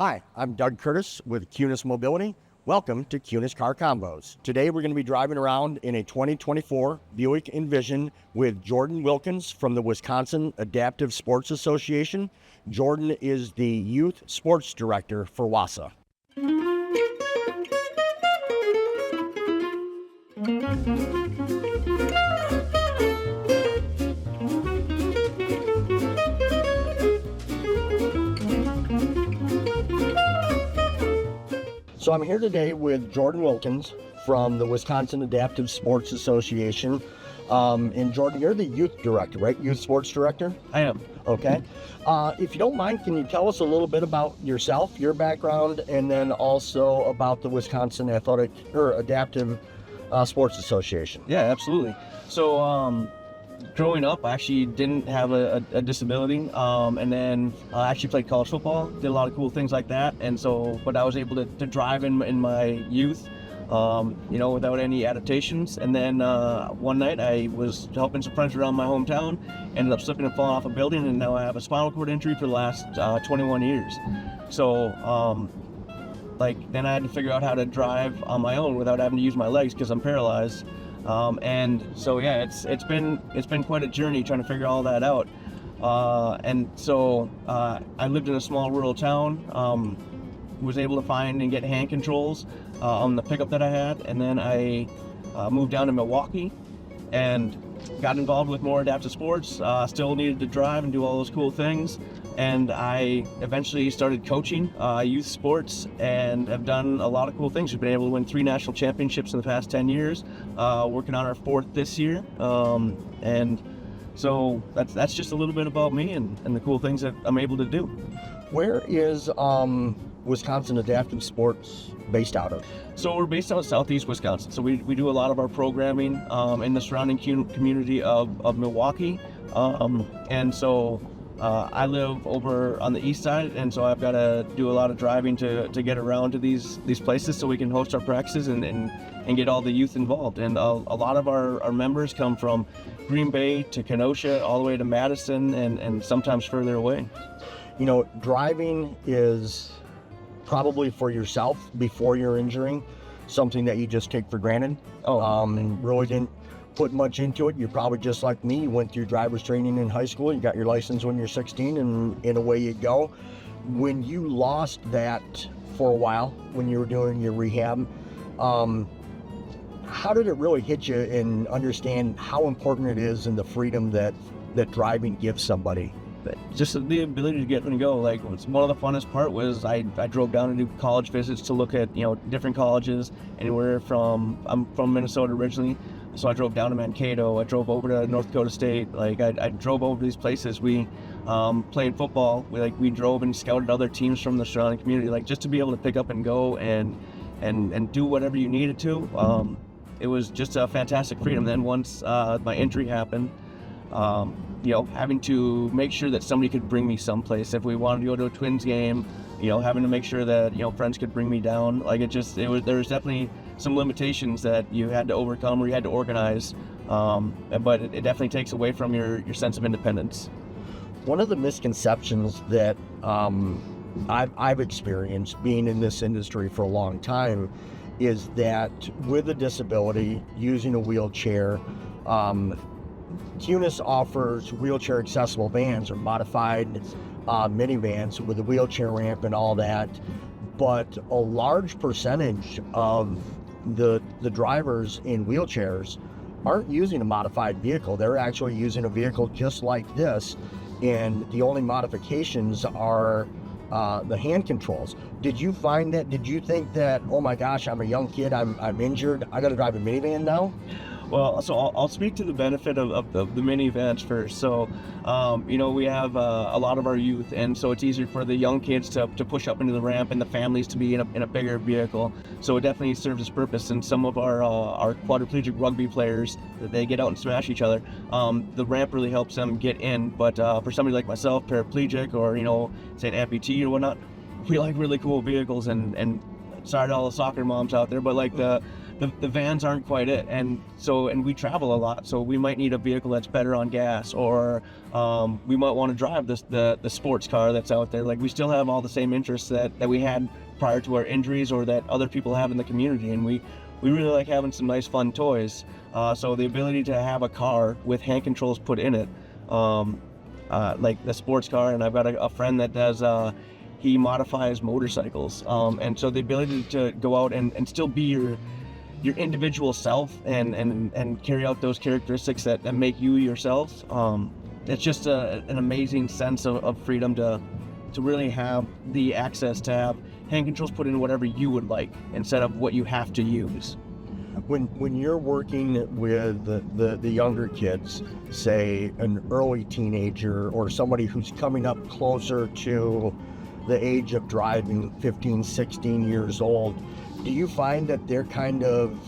Hi, I'm Doug Curtis with Kunes Mobility. Welcome to Kunes Car Convos. Today we're going to be driving around in a 2024 Buick Envision with Jordan Wilkins from the Wisconsin Adaptive Sports Association. Jordan is the Youth Sports Director for WASA. So I'm here today with Jordan Wilkins from the Wisconsin Adaptive Sports Association. And Jordan, you're the youth director, right? Youth sports director? I am. Okay. If you don't mind, can you tell us a little bit about yourself, your background, and then also about the Wisconsin Adaptive Sports Association? Yeah, absolutely. So, growing up, I actually didn't have a disability, and then I actually played college football, did a lot of cool things like that, and so, but I was able to drive in my youth, without any adaptations, and then one night I was helping some friends around my hometown, ended up slipping and falling off a building, and now I have a spinal cord injury for the last 21 years. So, then I had to figure out how to drive on my own without having to use my legs because I'm paralyzed. And so yeah, it's been quite a journey trying to figure all that out. And so I lived in a small rural town, was able to find and get hand controls on the pickup that I had, and then I moved down to Milwaukee and got involved with more adaptive sports. Still needed to drive and do all those cool things, and I eventually started coaching youth sports and have done a lot of cool things. We've been able to win 3 national championships in the past 10 years, working on our 4th this year, and so that's just a little bit about me and the cool things that I'm able to do. Where is Wisconsin Adaptive Sports based out of? So we're based out of southeast Wisconsin. So we do a lot of our programming in the surrounding community of Milwaukee. And so I live over on the east side, and so I've got to do a lot of driving to get around to these places so we can host our practices and get all the youth involved. And a lot of our members come from Green Bay to Kenosha, all the way to Madison, and sometimes further away. You know, driving is probably for yourself before your injury something that you just take for granted. And really didn't put much into it. You're probably just like me. You went through driver's training in high school. You got your license when you're 16, and away you go. When you lost that for a while, when you were doing your rehab, how did it really hit you and understand how important it is and the freedom that driving gives somebody? But just the ability to get and go. Like, one of the funnest part was I drove down to do college visits to look at different colleges, anywhere from, I'm from Minnesota originally, so I drove down to Mankato. I drove over to North Dakota State. Like, I drove over to these places. We played football. We drove and scouted other teams from the surrounding community. Like, just to be able to pick up and go and do whatever you needed to. It was just a fantastic freedom. Then once my injury happened, having to make sure that somebody could bring me someplace. If we wanted to go to a Twins game, having to make sure that, friends could bring me down. Like, there was definitely some limitations that you had to overcome or you had to organize. But it definitely takes away from your sense of independence. One of the misconceptions that I've experienced being in this industry for a long time is that with a disability, using a wheelchair, Kunes offers wheelchair accessible vans or modified minivans with a wheelchair ramp and all that, but a large percentage of the drivers in wheelchairs aren't using a modified vehicle. They're actually using a vehicle just like this, and the only modifications are the hand controls. Did you find that? Did you think that, oh my gosh, I'm a young kid, I'm injured, I gotta drive a minivan now? Well, so I'll speak to the benefit of the minivans first. So, we have a lot of our youth, and so it's easier for the young kids to push up into the ramp and the families to be in a bigger vehicle. So it definitely serves its purpose. And some of our quadriplegic rugby players, they get out and smash each other. The ramp really helps them get in. But for somebody like myself, paraplegic or, say an amputee or whatnot, we like really cool vehicles. And sorry to all the soccer moms out there, but like the the vans aren't quite it, and we travel a lot, so we might need a vehicle that's better on gas, or we might want to drive the sports car that's out there. Like, we still have all the same interests that we had prior to our injuries, or that other people have in the community, and we really like having some nice fun toys. So the ability to have a car with hand controls put in it, like the sports car, and I've got a friend that does he modifies motorcycles, and so the ability to go out and still be your individual self and carry out those characteristics that make you yourself, it's just an amazing sense of freedom to really have the access to have hand controls put in whatever you would like instead of what you have to use. When you're working with the younger kids, say an early teenager or somebody who's coming up closer to the age of driving, 15, 16 years old, do you find that they're kind of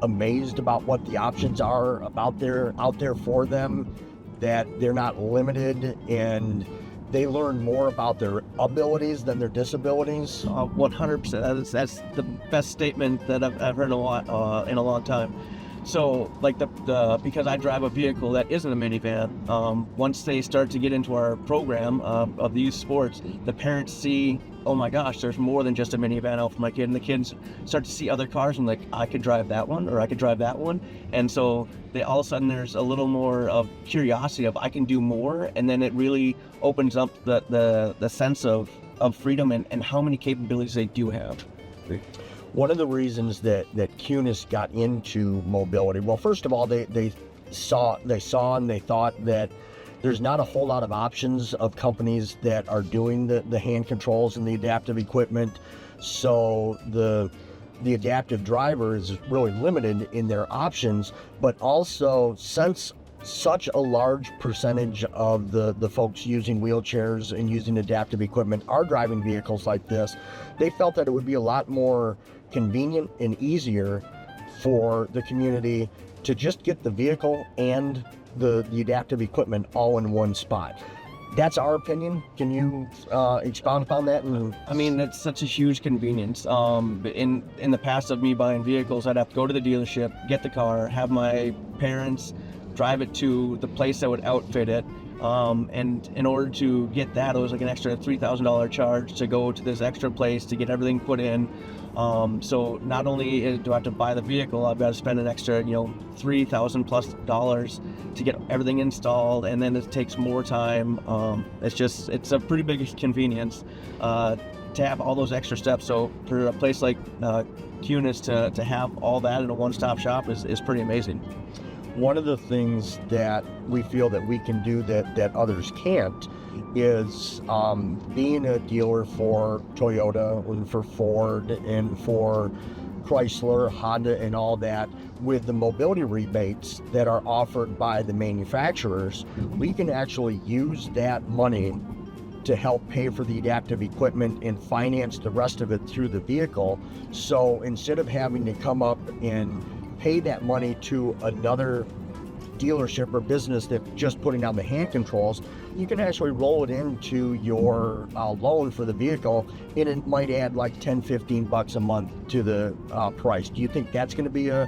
amazed about what the options are out there for them, that they're not limited and they learn more about their abilities than their disabilities? 100%. That's the best statement that I've heard in a long time. So, like because I drive a vehicle that isn't a minivan, once they start to get into our program of these sports, the parents see, oh my gosh, there's more than just a minivan out for my kid, and the kids start to see other cars and like, I could drive that one, or I could drive that one, and so they all of a sudden there's a little more of curiosity of I can do more, and then it really opens up the sense of freedom and how many capabilities they do have. One of the reasons that Kunes got into mobility, well, first of all, they saw and they thought that there's not a whole lot of options of companies that are doing the hand controls and the adaptive equipment. So the adaptive driver is really limited in their options, but also since such a large percentage of the folks using wheelchairs and using adaptive equipment are driving vehicles like this, they felt that it would be a lot more convenient and easier for the community to just get the vehicle and the adaptive equipment all in one spot. That's our opinion. Can you expound upon that? I mean, it's such a huge convenience. In the past of me buying vehicles, I'd have to go to the dealership, get the car, have my parents drive it to the place that would outfit it. And in order to get that, it was like an extra $3,000 charge to go to this extra place to get everything put in. So not only do I have to buy the vehicle, I've got to spend an extra, $3,000+ to get everything installed, and then it takes more time. It's a pretty big inconvenience to have all those extra steps. So for a place like Kunes to have all that in a one-stop shop is pretty amazing. One of the things that we feel that we can do that others can't is being a dealer for Toyota and for Ford and for Chrysler, Honda, and all that. With the mobility rebates that are offered by the manufacturers, we can actually use that money to help pay for the adaptive equipment and finance the rest of it through the vehicle. So instead of having to come up and pay that money to another dealership or business that's just putting down the hand controls, you can actually roll it into your loan for the vehicle, and it might add like $10-15 a month to the price. Do you think that's going to be a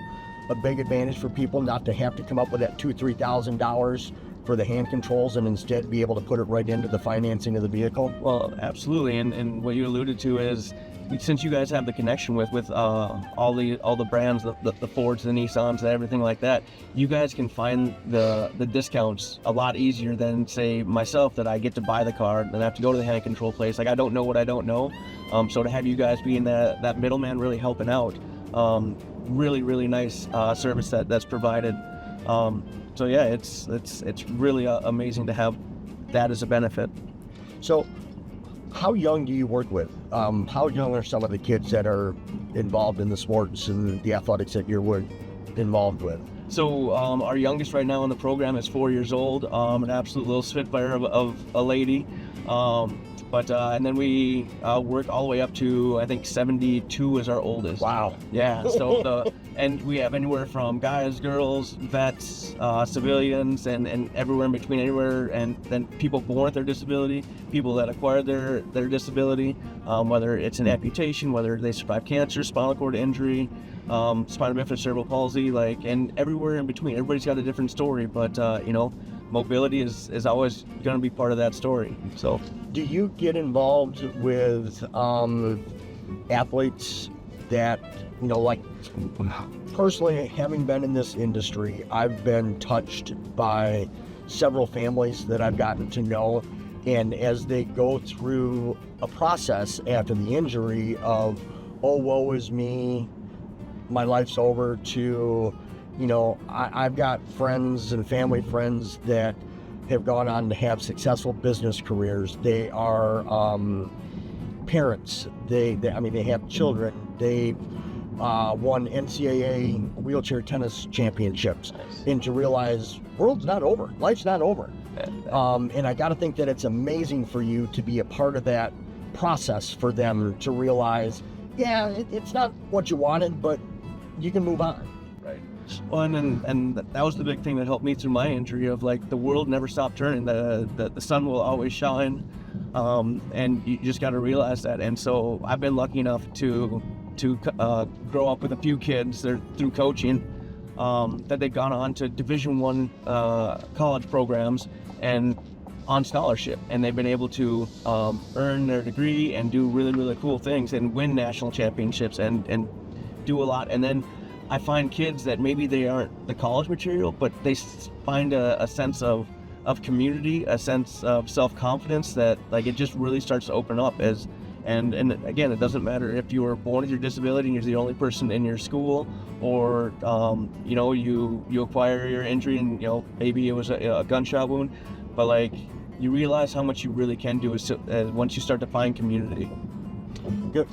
big advantage for people, not to have to come up with that $2,000-3,000 for the hand controls and instead be able to put it right into the financing of the vehicle? Well, absolutely, and what you alluded to is, since you guys have the connection with all the brands, the Fords, the Nissans, and everything like that, you guys can find the discounts a lot easier than, say, myself, that I get to buy the car, then I have to go to the hand control place. Like, I don't know what I don't know. So to have you guys being that middleman, really helping out, really, really nice service that's provided. So yeah, it's really amazing to have that as a benefit. So how young do you work with? How young are some of the kids that are involved in the sports and the athletics that you're involved with? So our youngest right now in the program is 4 years old, an absolute little spitfire of a lady. But and then we work all the way up to, I think, 72 is our oldest. Wow. Yeah. So and we have anywhere from guys, girls, vets, civilians, and everywhere in between, anywhere, and then people born with their disability, people that acquired their disability, whether it's an amputation, whether they survive cancer, spinal cord injury, spinal bifida, cerebral palsy, like, and everywhere in between. Everybody's got a different story, but mobility is always going to be part of that story. So, do you get involved with athletes that, like, personally, having been in this industry, I've been touched by several families that I've gotten to know, and as they go through a process after the injury of, oh, woe is me, my life's over, to, I've got friends and family friends that have gone on to have successful business careers. They are parents. They have children. They've won NCAA wheelchair tennis championships. And to realize world's not over, life's not over. And I got to think that it's amazing for you to be a part of that process for them to realize, yeah, it's not what you wanted, but you can move on. Right. Well, and that was the big thing that helped me through my injury, of like, the world never stopped turning, the sun will always shine, and you just got to realize that. And so I've been lucky enough to grow up with a few kids through coaching, that they've gone on to Division I college programs and on scholarship, and they've been able to earn their degree and do really, really cool things and win national championships and do a lot. And then I find kids that maybe they aren't the college material, but they find a sense of community, a sense of self-confidence that, like, it just really starts to open up. And again, it doesn't matter if you were born with your disability and you're the only person in your school, or you acquire your injury and maybe it was a gunshot wound, but like, you realize how much you really can do once you start to find community.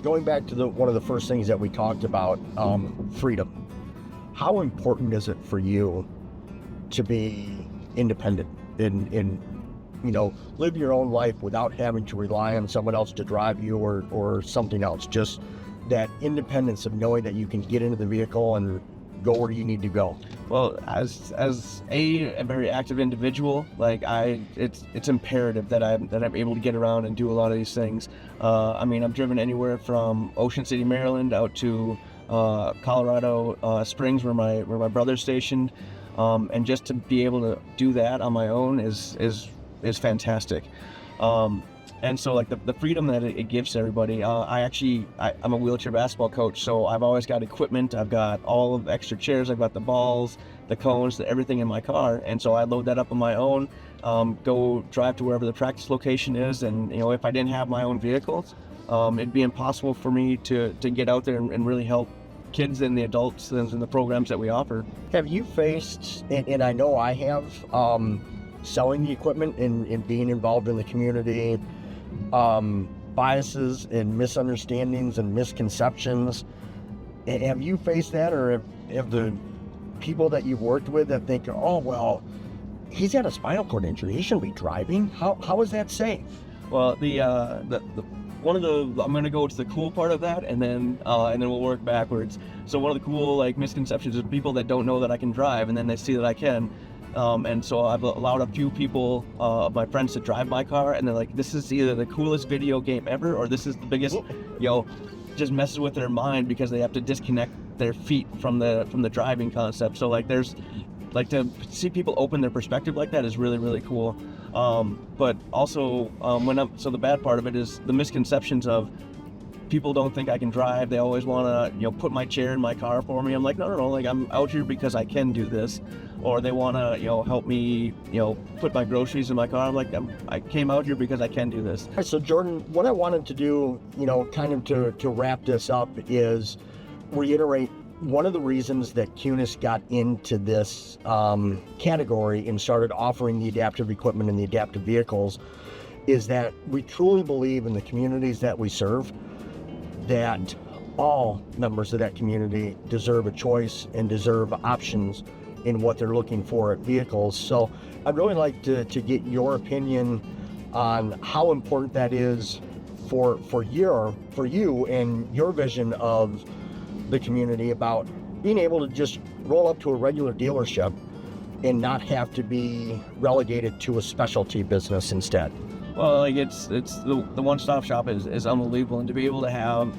Going back to one of the first things that we talked about, freedom. How important is it for you to be independent and live your own life without having to rely on someone else to drive you or something else? Just that independence of knowing that you can get into the vehicle and go where you need to go. Well, as a very active individual, like, it's imperative that I'm able to get around and do a lot of these things. I've driven anywhere from Ocean City, Maryland, out to Colorado Springs, where my brother's stationed, and just to be able to do that on my own is fantastic. And so, like, the freedom that it gives to everybody. I'm a wheelchair basketball coach, so I've always got equipment. I've got all of the extra chairs. I've got the balls, the cones, everything in my car. And so I load that up on my own, go drive to wherever the practice location is. And, if I didn't have my own vehicles, it'd be impossible for me to get out there and really help kids and the adults and the programs that we offer. Have you faced, and I know I have, selling the equipment and being involved in the community, biases and misunderstandings and misconceptions? Have you faced that, or have the people that you've worked with that think, oh, well, he's had a spinal cord injury, he shouldn't be driving? How is that safe? Well, I'm going to go to the cool part of that, and then we'll work backwards. So one of the cool, like, misconceptions is people that don't know that I can drive, and then they see that I can. And so I've allowed a few people, my friends, to drive my car, and they're like, this is either the coolest video game ever, or this is the biggest, just messes with their mind, because they have to disconnect their feet from the driving concept. So, like, there's, like, to see people open their perspective like that is really, really cool. But also, so the bad part of it is the misconceptions of people don't think I can drive. They always want to, put my chair in my car for me. I'm like, no, like, I'm out here because I can do this. Or they want to, help me, put my groceries in my car. I'm like, I came out here because I can do this. All right, so Jordan, what I wanted to do, kind of to wrap this up, is reiterate one of the reasons that Kunes got into this category and started offering the adaptive equipment and the adaptive vehicles is that we truly believe in the communities that we serve, that all members of that community deserve a choice and deserve options in what they're looking for at vehicles. So I'd really like to get your opinion on how important that is for you and your vision of the community about being able to just roll up to a regular dealership and not have to be relegated to a specialty business instead. Well, like it's the one-stop shop is unbelievable, and to be able to have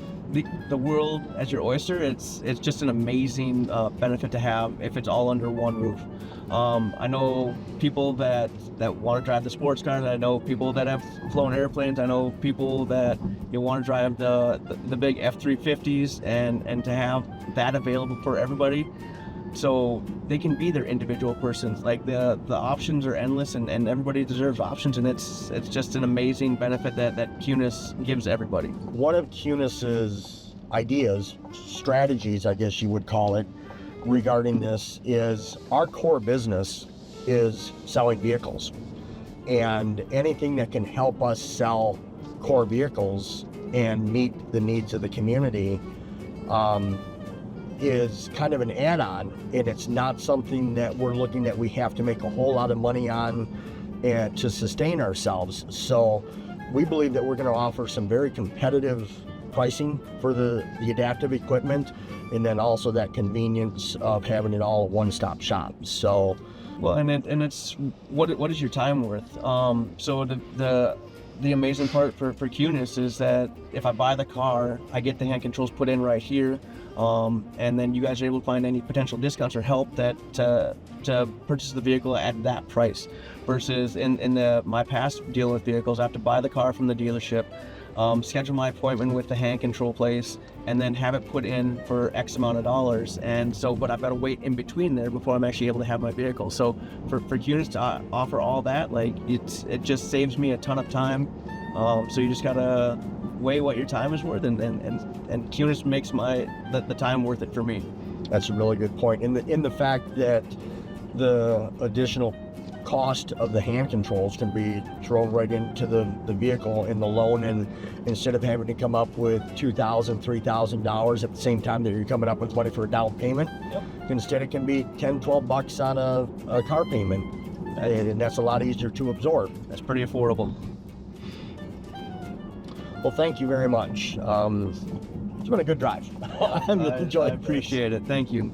the world as your oyster, it's just an amazing benefit to have if it's all under one roof. I know people that want to drive the sports cars. I know people that have flown airplanes. I know people that want to drive the big F-350s, and to have that available for everybody, so they can be their individual persons. Like the options are endless, and everybody deserves options, and it's just an amazing benefit that Kunes gives everybody. One of Kunes's ideas, strategies, I guess you would call it, regarding this is our core business is selling vehicles, and anything that can help us sell core vehicles and meet the needs of the community is kind of an add-on, and it's not something that we're looking at we have to make a whole lot of money on and to sustain ourselves. So we believe that we're going to offer some very competitive pricing for the adaptive equipment, and then also that convenience of having it all at one-stop shop. So, well, and it's what is your time worth? So the amazing part for Kunes is that if I buy the car, I get the hand controls put in right here, and then you guys are able to find any potential discounts or help that to purchase the vehicle at that price. Versus in my past dealing with vehicles, I have to buy the car from the dealership, schedule my appointment with the hand control place, and then have it put in for X amount of dollars. And so, but I've got to wait in between there before I'm actually able to have my vehicle. So for Kunes to offer all that, like it just saves me a ton of time. So you just gotta weigh what your time is worth, and Kunes makes the time worth it for me. That's a really good point. In the fact that the additional cost of the hand controls can be thrown right into the vehicle in the loan, and instead of having to come up with $2,000, $3,000 at the same time that you're coming up with money for a down payment, Yep. Instead it can be $10, $12 on a car payment, and that's a lot easier to absorb. That's pretty affordable. Well, thank you very much. It's been a good drive. I've enjoyed I appreciate it. Thank you.